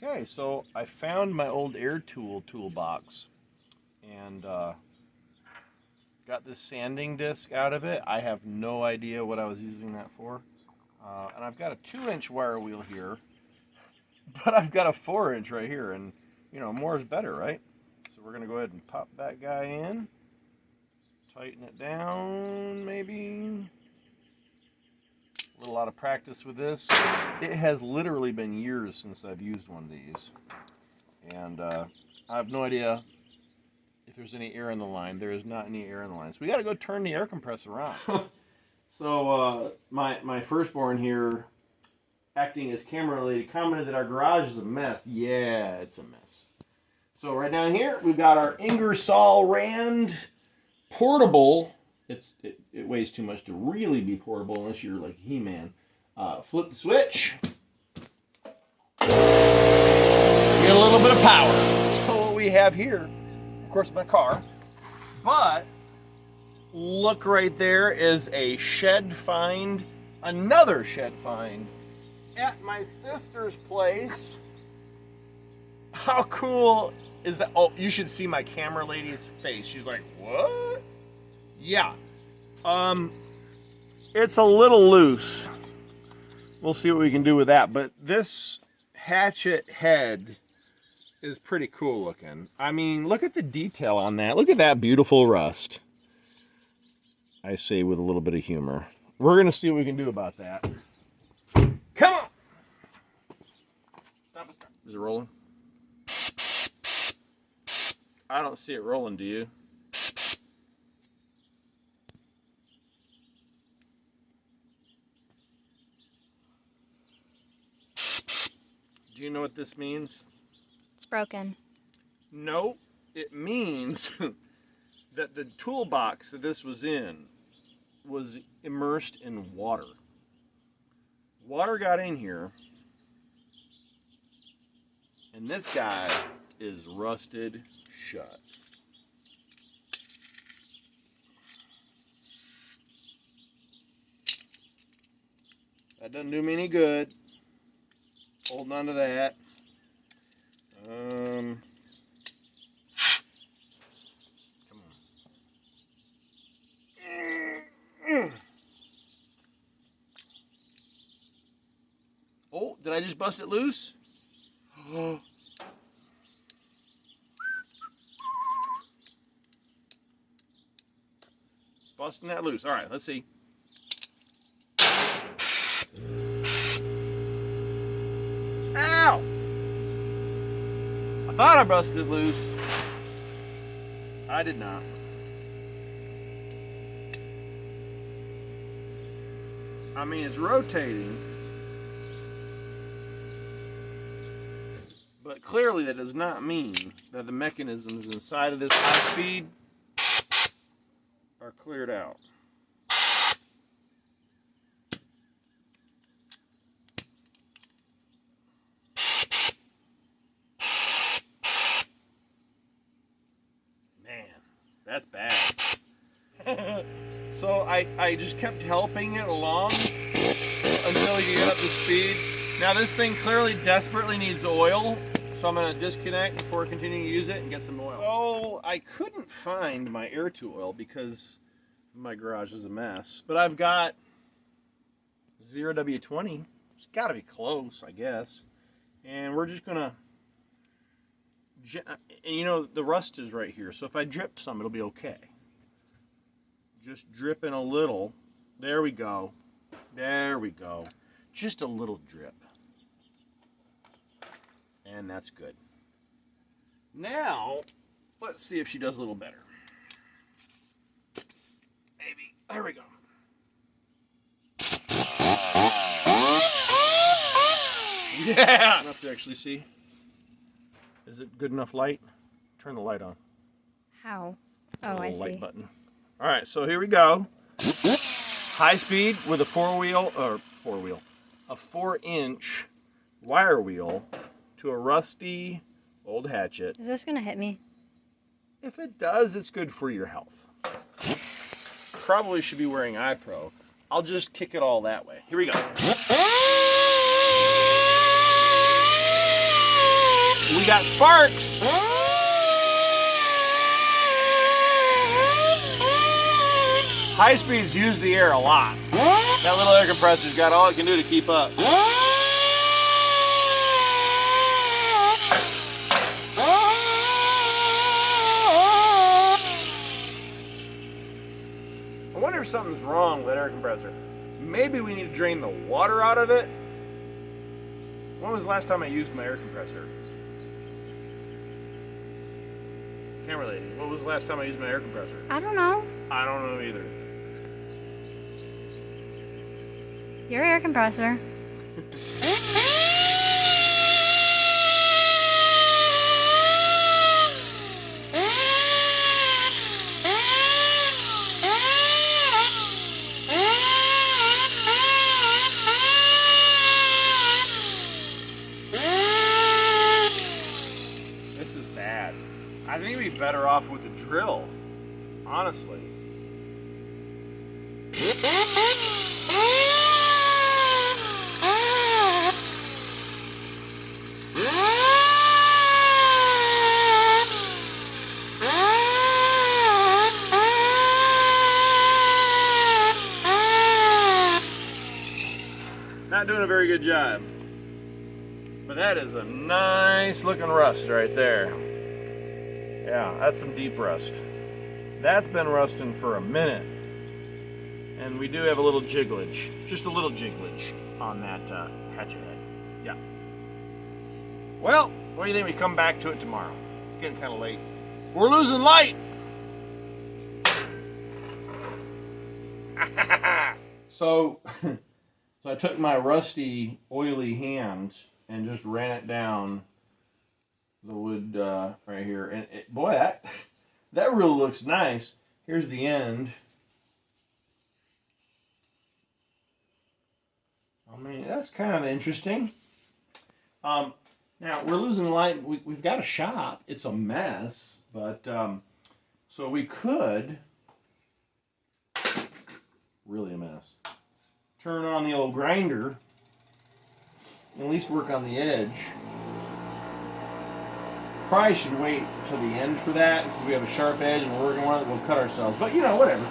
Okay, so I found my old air tool toolbox and got this sanding disc out of it. I have no idea what I was using that for. And I've got a 2-inch wire wheel here, but I've got a 4-inch right here, and you know, more is better, right? So we're gonna go ahead and pop that guy in, tighten it down, maybe. A little out of practice with this. It has literally been years since I've used one of these, and I have no idea if there's any air in the line. There is not any air in the line, so we got to go turn the air compressor on. So my firstborn here, acting as camera lady, commented that our garage is a mess. Yeah, it's a mess. So right down here we've got our Ingersoll Rand portable. It weighs too much to really be portable unless you're like He-Man. Flip the switch. Get a little bit of power. So what we have here, of course, my car, but look right there is a shed find, another shed find at my sister's place. How cool is that? Oh, you should see my camera lady's face. She's like, what? Yeah. It's a little loose. We'll see what we can do with that. But this hatchet head is pretty cool looking. I mean, look at the detail on that. Look at that beautiful rust. I say with a little bit of humor. We're going to see what we can do about that. Come on! Stop. Is it rolling? I don't see it rolling, do you? Do you know what this means? It's broken. No, it means that the toolbox that this was in was immersed in water. Water got in here, and this guy is rusted shut. That doesn't do me any good. Holding on to that. Come on. Oh, did I just bust it loose? Busting that loose. All right, let's see. Ow! I thought I busted it loose. I did not. I mean, it's rotating, but clearly that does not mean that the mechanisms inside of this high speed are cleared out. Man, that's bad. So I just kept helping it along until you get up to speed. Now this thing clearly desperately needs oil, so I'm going to disconnect before continuing to use it and get some oil. So I couldn't find my air tool oil because my garage is a mess, but I've got 0W20. It's got to be close, I guess. And we're just going to, and you know, the rust is right here, so if I drip some, it'll be okay. Just dripping a little. There we go. There we go. Just a little drip. And that's good. Now, let's see if she does a little better. Maybe. There we go. Yeah! Enough to actually see. Is it good enough light? Turn the light on. How? Oh, I see. Light button. All right, so here we go. High speed with a 4-inch wire wheel to a rusty old hatchet. Is this gonna hit me? If it does, it's good for your health. Probably should be wearing eye pro. I'll just kick it all that way. Here we go. We got sparks. High speeds use the air a lot. That little air compressor's got all it can do to keep up. I wonder if something's wrong with that air compressor. Maybe we need to drain the water out of it. When was the last time I used my air compressor? Camera lady, when was the last time I used my air compressor? I don't know. I don't know either. Your air compressor. This is bad. I think we'd be better off with a drill, honestly. Not doing a very good job. But that is a nice looking rust right there. Yeah, that's some deep rust. That's been rusting for a minute. And we do have a little jigglage, just a little jigglage on that hatchet head. Yeah. Well, what do you think we come back to it tomorrow? It's getting kind of late. We're losing light! So I took my rusty, oily hand and just ran it down the wood right here. And boy, that really looks nice. Here's the end. I mean, that's kind of interesting. Now, we're losing light. We've got a shop. It's a mess. But, so we could, really a mess, turn on the old grinder and at least work on the edge. Probably should wait till the end for that because we have a sharp edge and we're working on it. We'll cut ourselves. But, you know, whatever.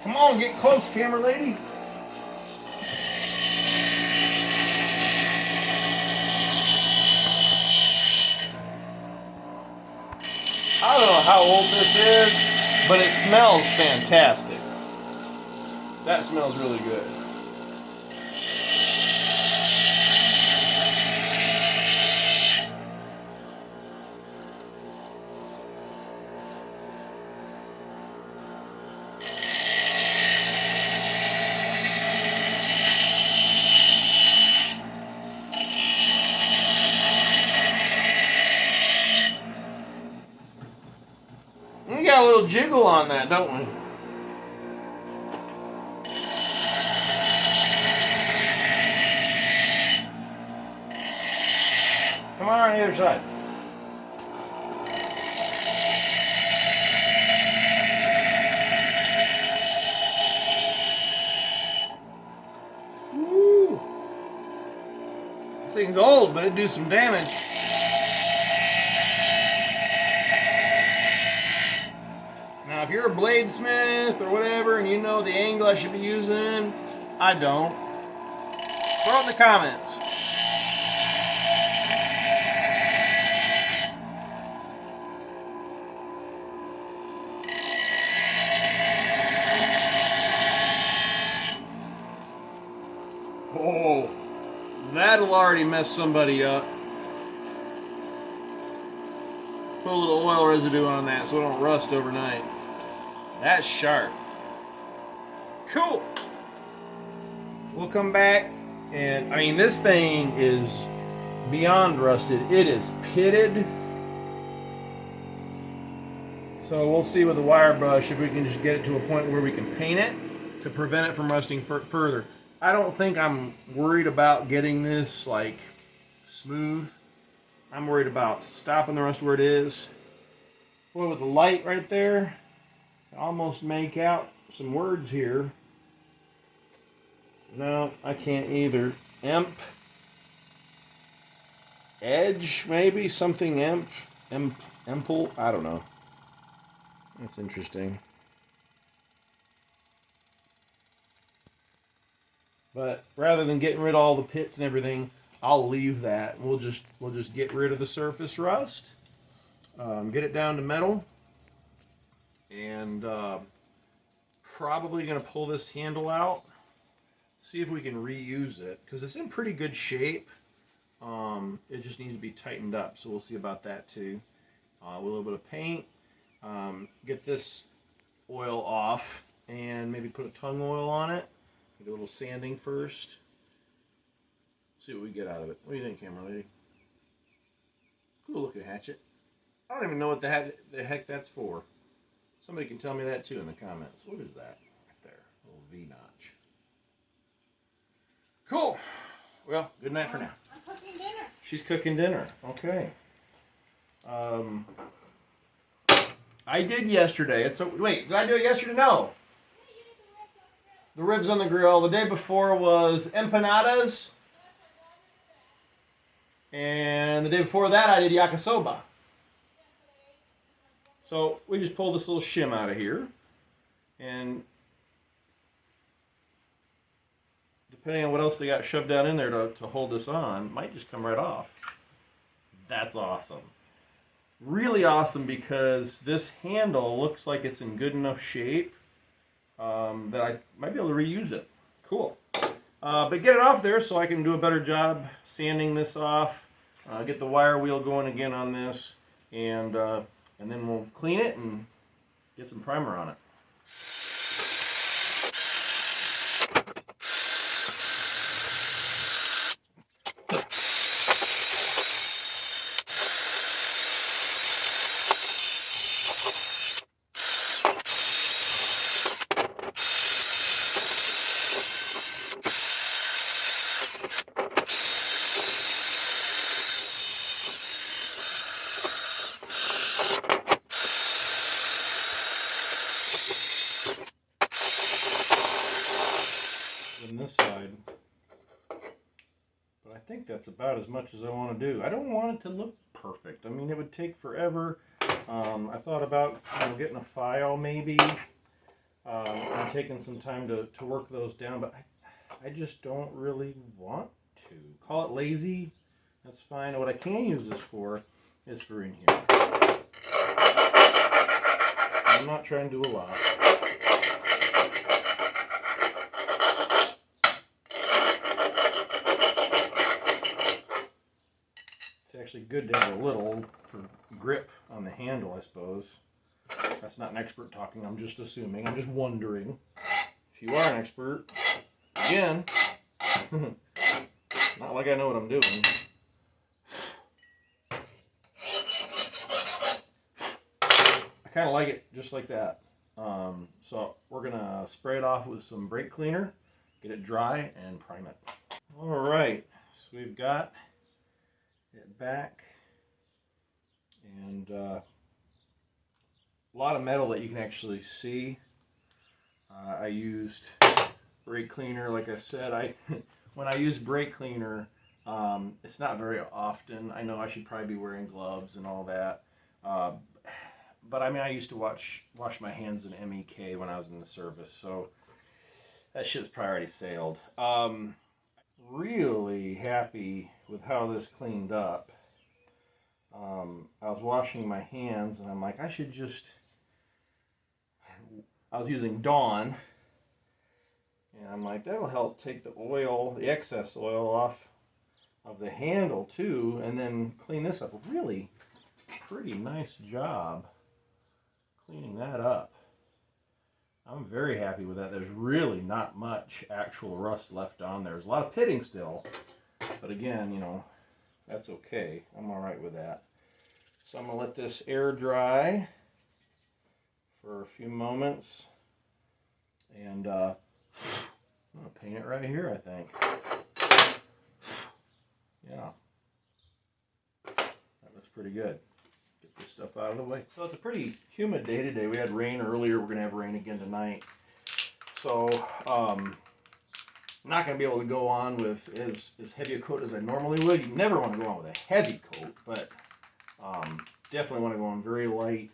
Come on, get close, camera lady. I don't know how old this is, but it smells fantastic. That smells really good. We got a little jiggle on that, don't we? Come on the other side. Woo! This thing's old, but it'd do some damage. Now, if you're a bladesmith or whatever and you know the angle I should be using, I don't. Throw it in the comments. Oh, that'll already mess somebody up. Put a little oil residue on that so it don't rust overnight. That's sharp. Cool. We'll come back and, I mean, this thing is beyond rusted. It is pitted. So we'll see with the wire brush if we can just get it to a point where we can paint it to prevent it from rusting further. I don't think I'm worried about getting this like smooth. I'm worried about stopping the rust where it is. Boy, with the light right there, I almost make out some words here. No, I can't either. Emp. edge, maybe something emple. I don't know. That's interesting. But rather than getting rid of all the pits and everything, I'll leave that. We'll just get rid of the surface rust, get it down to metal, and probably gonna pull this handle out, see if we can reuse it because it's in pretty good shape. It just needs to be tightened up, so we'll see about that too. With a little bit of paint, get this oil off, and maybe put a tongue oil on it. Get a little sanding first. See what we get out of it. What do you think, camera lady? Cool looking hatchet. I don't even know what the heck that's for. Somebody can tell me that too in the comments. What is that right there? A little V-notch. Cool. Well, good night for now. I'm cooking dinner. She's cooking dinner. Okay. I did yesterday. Wait, did I do it yesterday? No. The ribs on the grill. The day before was empanadas. And the day before that I did yakisoba. So we just pulled this little shim out of here. And depending on what else they got shoved down in there to hold this on, might just come right off. That's awesome. Really awesome because this handle looks like it's in good enough shape that I might be able to reuse it. Cool. But get it off there so I can do a better job sanding this off. Get the wire wheel going again on this, and then we'll clean it and get some primer on it. On this side, but I think that's about as much as I want to do. I don't want it to look perfect. I mean, it would take forever. I thought about getting a file maybe and taking some time to work those down, but I just don't really want to. Call it lazy, that's fine. What I can use this for is for in here. I'm not trying to do a lot. It's actually good to have a little for grip on the handle, I suppose. That's not an expert talking, I'm just assuming. I'm just wondering. If you are an expert, again, not like I know what I'm doing. I kind of like it just like that. So we're going to spray it off with some brake cleaner, get it dry, and prime it. Alright, so we've got it back, and a lot of metal that you can actually see. I used brake cleaner, like I said. When I use brake cleaner, it's not very often. I know I should probably be wearing gloves and all that, but I mean, I used to wash my hands in MEK when I was in the service, so that shit's probably already sailed. Really happy with how this cleaned up. I was washing my hands and I'm like, I was using Dawn, and I'm like, that'll help take the oil, the excess oil off of the handle too, and then clean this up. Really pretty nice job cleaning that up. I'm very happy with that. There's really not much actual rust left on there. There's a lot of pitting still, but again, that's okay. I'm all right with that. So I'm gonna let this air dry for a few moments, and I'm gonna paint it right here, I think. Yeah, that looks pretty good. Get this stuff out of the way. So it's a pretty humid day today. We had rain earlier. We're gonna have rain again tonight. So I'm not going to be able to go on with as heavy a coat as I normally would. You never want to go on with a heavy coat, but definitely want to go on very light.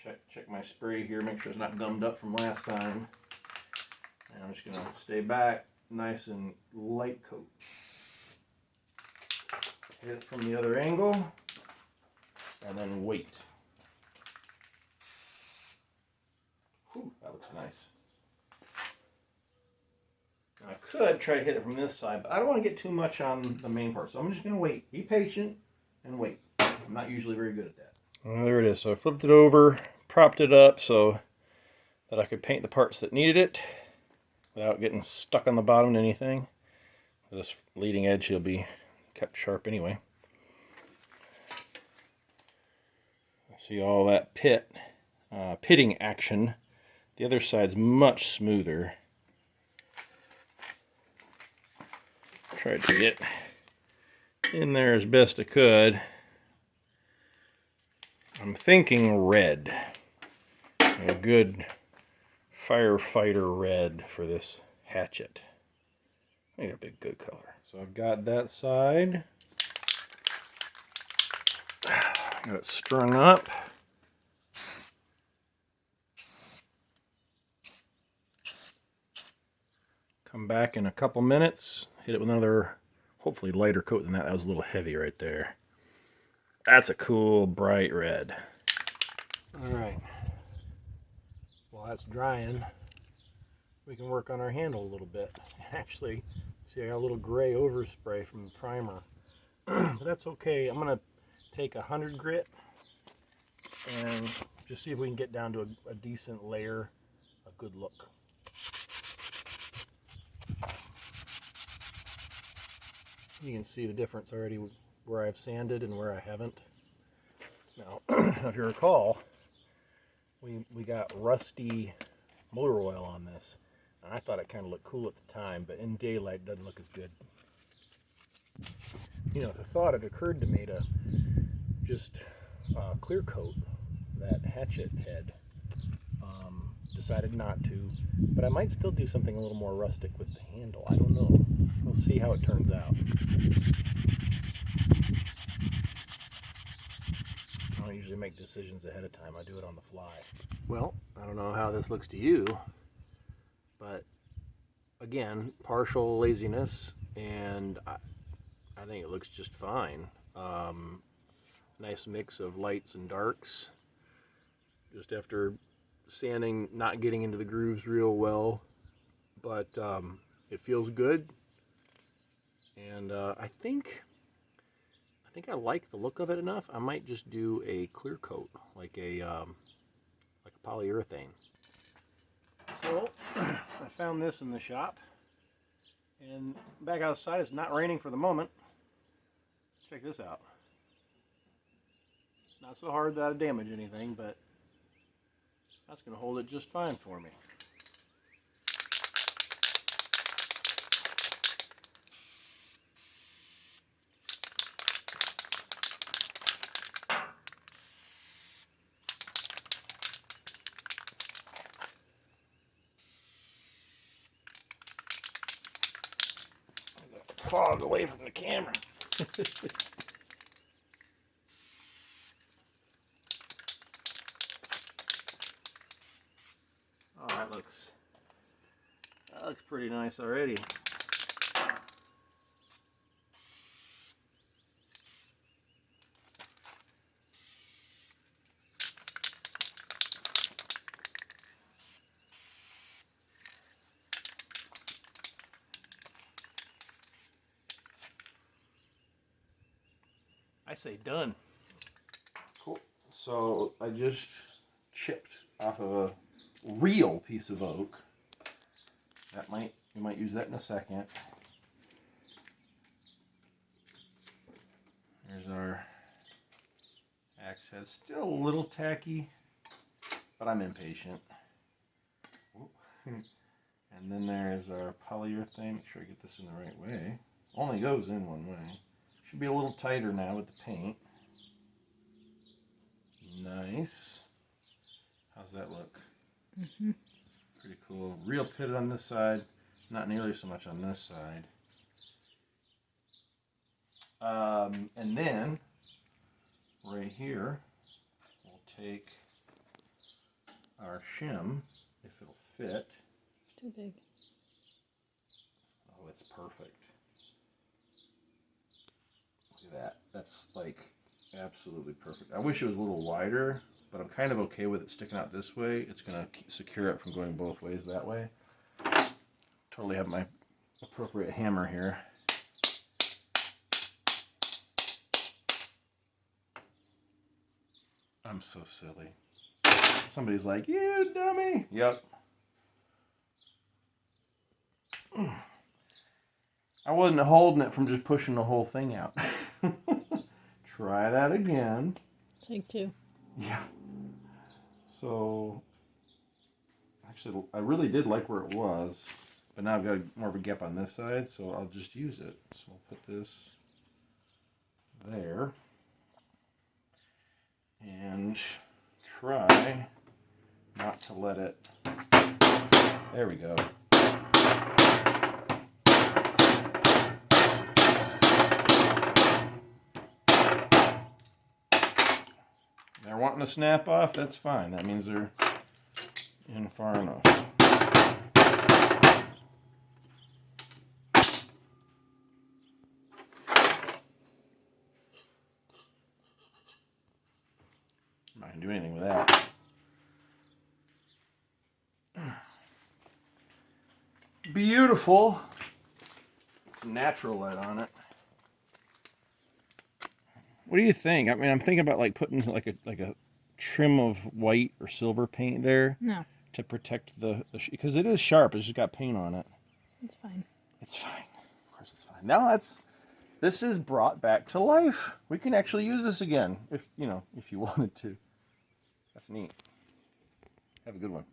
Check my spray here, make sure it's not gummed up from last time. And I'm just going to stay back, nice and light coat. Hit it from the other angle, and then wait. Whew, that looks nice. Now I could try to hit it from this side, but I don't want to get too much on the main part, so I'm just going to wait. Be patient and wait. I'm not usually very good at that. Well, there it is. So I flipped it over, propped it up so that I could paint the parts that needed it without getting stuck on the bottom to anything. This leading edge will be kept sharp anyway. See all that pitting action. The other side's much smoother. Tried to get in there as best I could. I'm thinking red. A good firefighter red for this hatchet. I think that'd be a good color. So I've got that side. Got it strung up. Come back in a couple minutes. Hit it with another, hopefully lighter coat than that. That was a little heavy right there. That's a cool bright red. All right. While that's drying, we can work on our handle a little bit. Actually, see I got a little gray overspray from the primer. But that's okay. I'm gonna take 100 grit and just see if we can get down to a decent layer, a good look. You can see the difference already where I've sanded and where I haven't. Now, if you recall, we got rusty motor oil on this. And I thought it kind of looked cool at the time, but in daylight it doesn't look as good. You know, the thought had occurred to me to just clear coat that hatchet head. Decided not to, but I might still do something a little more rustic with the handle. I don't know. We'll see how it turns out. I don't usually make decisions ahead of time. I do it on the fly. Well, I don't know how this looks to you, but again, partial laziness, and I think it looks just fine. Nice mix of lights and darks. Just after sanding, not getting into the grooves real well, but it feels good, and I think I like the look of it enough. I might just do a clear coat, like a polyurethane. So I found this in the shop, and back outside it's not raining for the moment. Check this out. Not so hard that I damage anything, but that's going to hold it just fine for me. Fog away from the camera. Oh, that looks pretty nice already. I say done. Cool. So I just chipped off of a real piece of oak. You might use that in a second. There's our axe head. Still a little tacky, but I'm impatient. And then there's our polyurethane. Make sure I get this in the right way. Only goes in one way. Should be a little tighter now with the paint. Nice. How's that look? Mm-hmm. Pretty cool. Real pitted on this side. not nearly so much on this side. And then right here, we'll take our shim, if it'll fit. Too big. Oh, it's perfect. Look at that. That's like absolutely perfect. I wish it was a little wider, but I'm kind of okay with it sticking out this way. It's going to secure it from going both ways that way. Totally have my appropriate hammer here. I'm so silly. Somebody's like, you dummy. Yep. I wasn't holding it from just pushing the whole thing out. Try that again. Take 2. Yeah. So, actually, I really did like where it was, but now I've got more of a gap on this side, so I'll just use it. So I'll put this there and try not to let it. There we go. They're wanting to snap off, that's fine. That means they're in far enough. I'm not going to do anything with that. Beautiful. Some natural light on it. What do you think? I mean, I'm thinking about like putting like a trim of white or silver paint there. No. To protect because it is sharp. It's just got paint on it. It's fine. It's fine. Of course it's fine. Now this is brought back to life. We can actually use this again if you wanted to. That's neat. Have a good one.